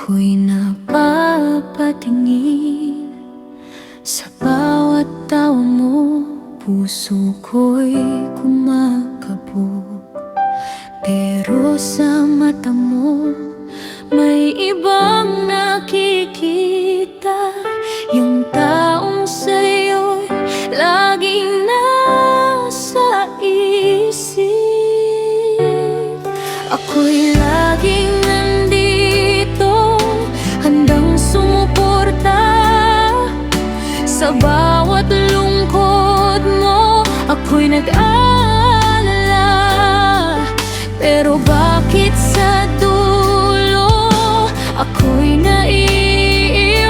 Ako'y napapatingin sa bawat tawa mo. Puso ko'y kumakabog, pero sa mata mo may ibang nakikita. Yung taong sa'yo'y laging nasa isip. Ako'y laging nandito, handang sumuporta sa bawat lungkot mo. Ako'y nag-aalala, pero bakit sa dulo ako'y naiiwan?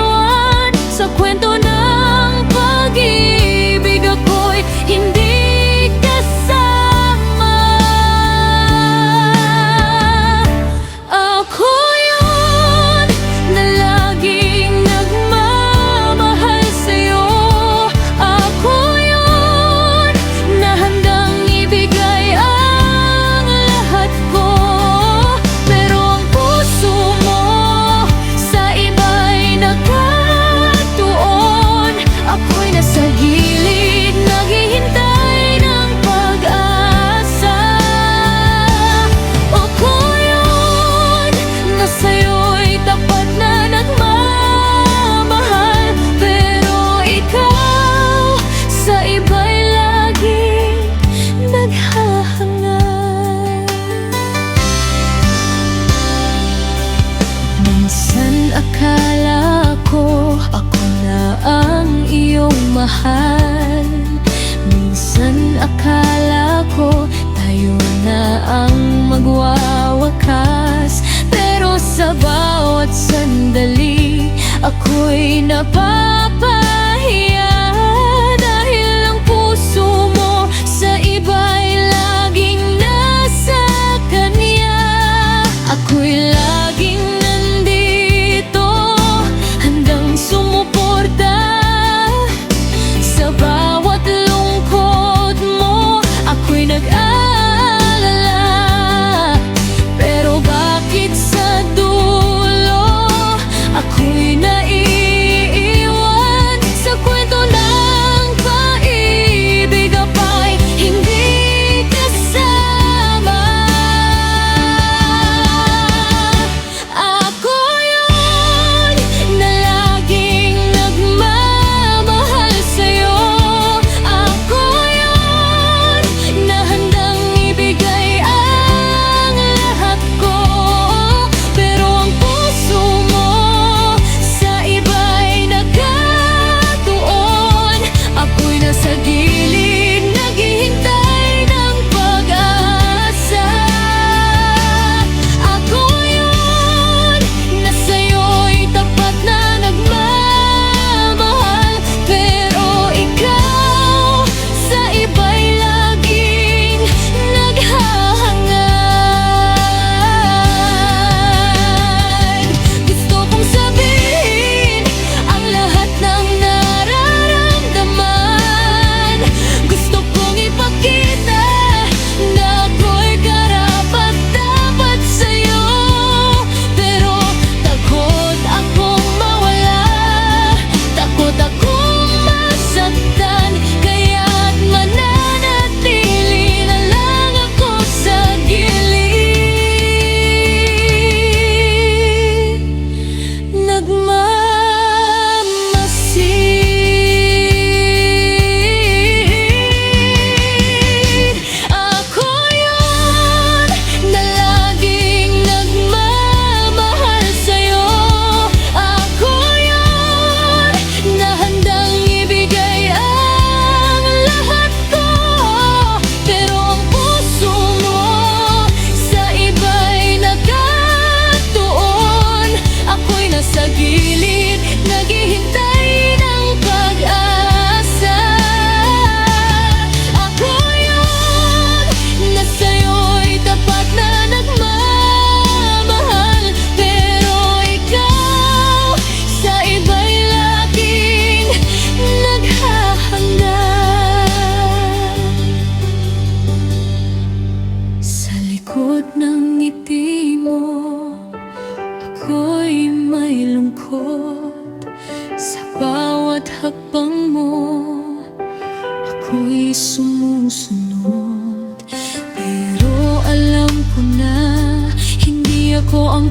Sa kwento ng pag-ibig ako'y hindi kasama. Ako yun na laging nagmamahal sa'yo. Ako yun na handang ibigay ang lahat ko, pero ang puso mo sa iba'y nakatuon. Ako'y nasa gilid, naghihintay ng pag-asa. Ako yun na sa'yo'y tapat na nagmamahal, pero ikaw sa iba'y laging naghahangad. Minsan akala ko ako na ang iyong mahal. Minsan akala ko tayo na ang magwawakas, pero sa bawat sandali ako'y napapahiya, dahil ang puso mo sa iba'y laging nasa kanya. Ako'y laging nandito, handang sumuporta sa bawat lungkot mo. Ako'y nag-aalala, pero bakit sa dulo ako'y naiiwan? Sa kwento ng pag-ibig apa'y hindi kasama. Ako yun na laging nagmamahal sa'yo. Ako yun na handang ibigay ang lahat ko, pero ang puso mo sa iba'y nakatuon. Ako'y nasa gilid, naghihintay ng pag-asa. Ako yun na sa'yo'y tapat na nagmamahal, pero ikaw sa iba'y laging naghahangad. Gusto kong sabihin ang lahat ng nararamdaman. Gusto kong ipakita na ako'y karapat-dapat sa'yo, pero takot akong mawala, takot akong masaktan, kaya't mananatili na lang ako sa gilid, nagmamasid. Ako yun na laging nagmamahal sa'yo. Ako yun na handang ibigay ang lahat ko, pero ang puso mo sa iba'y nakatuon. Ako'y nasa gilid, naghihintay ng pag-asa. Ako yun na sa'yo'y tapat na nagmamahal, pero ikaw sa iba'y laging naghahangad. Sa likod ng ngiti mo ako'y ko ang